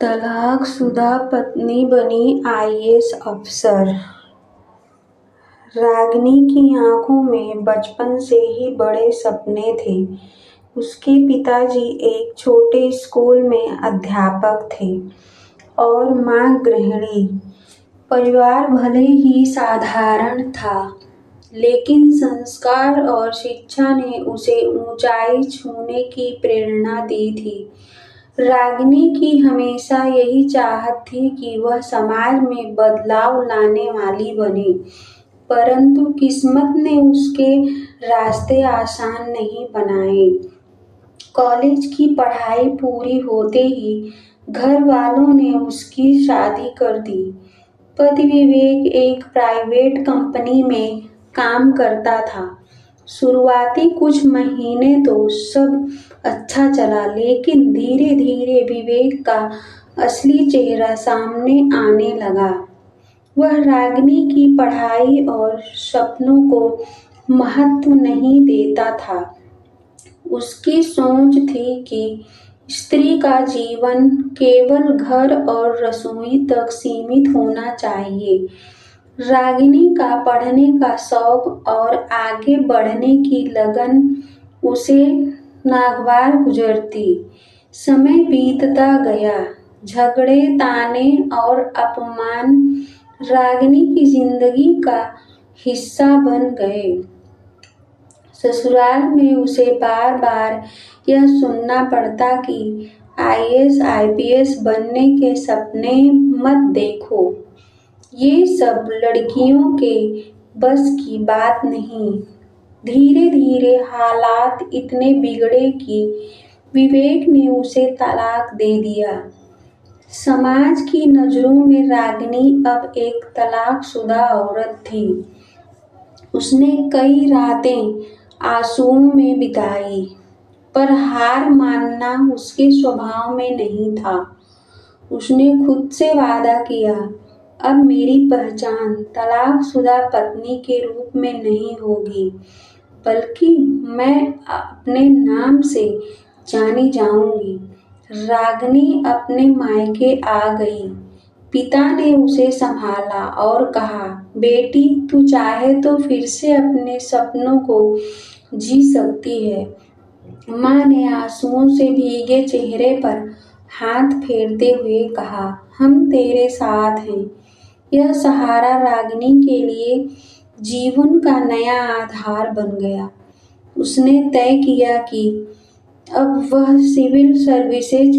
तलाकशुदा पत्नी बनी आईएएस अफसर। रागिनी की आंखों में बचपन से ही बड़े सपने थे। उसके पिताजी एक छोटे स्कूल में अध्यापक थे और मां गृहिणी। परिवार भले ही साधारण था, लेकिन संस्कार और शिक्षा ने उसे ऊंचाई छूने की प्रेरणा दी थी। रागिनी की हमेशा यही चाहत थी कि वह समाज में बदलाव लाने वाली बने, परंतु किस्मत ने उसके रास्ते आसान नहीं बनाए। कॉलेज की पढ़ाई पूरी होते ही घर वालों ने उसकी शादी कर दी। पति विवेक एक प्राइवेट कंपनी में काम करता था। शुरुआती कुछ महीने तो सब अच्छा चला, लेकिन धीरे धीरे विवेक का असली चेहरा सामने आने लगा। वह रागिनी की पढ़ाई और सपनों को महत्व नहीं देता था। उसकी सोच थी कि स्त्री का जीवन केवल घर और रसोई तक सीमित होना चाहिए। रागिनी का पढ़ने का शौक और आगे बढ़ने की लगन उसे नागवार गुजरती। समय बीतता गया, झगड़े, ताने और अपमान रागिनी की जिंदगी का हिस्सा बन गए। ससुराल में उसे बार बार यह सुनना पड़ता कि आईएएस आईपीएस बनने के सपने मत देखो, ये सब लड़कियों के बस की बात नहीं। धीरे धीरे हालात इतने बिगड़े कि विवेक ने उसे तलाक दे दिया। समाज की नजरों में रागिनी अब एक तलाकशुदा औरत थी। उसने कई रातें आंसुओं में बिताई, पर हार मानना उसके स्वभाव में नहीं था। उसने खुद से वादा किया, अब मेरी पहचान तलाकशुदा पत्नी के रूप में नहीं होगी, बल्कि मैं अपने नाम से जानी जाऊंगी। रागिनी अपने मायके आ गई। पिता ने उसे संभाला और कहा, बेटी, तू चाहे तो फिर से अपने सपनों को जी सकती है। मां ने आंसुओं से भीगे चेहरे पर हाथ फेरते हुए कहा, हम तेरे साथ हैं। यह सहारा रागिनी के लिए जीवन का नया आधार बन गया। उसने तय किया कि अब वह सिविल सर्विसेज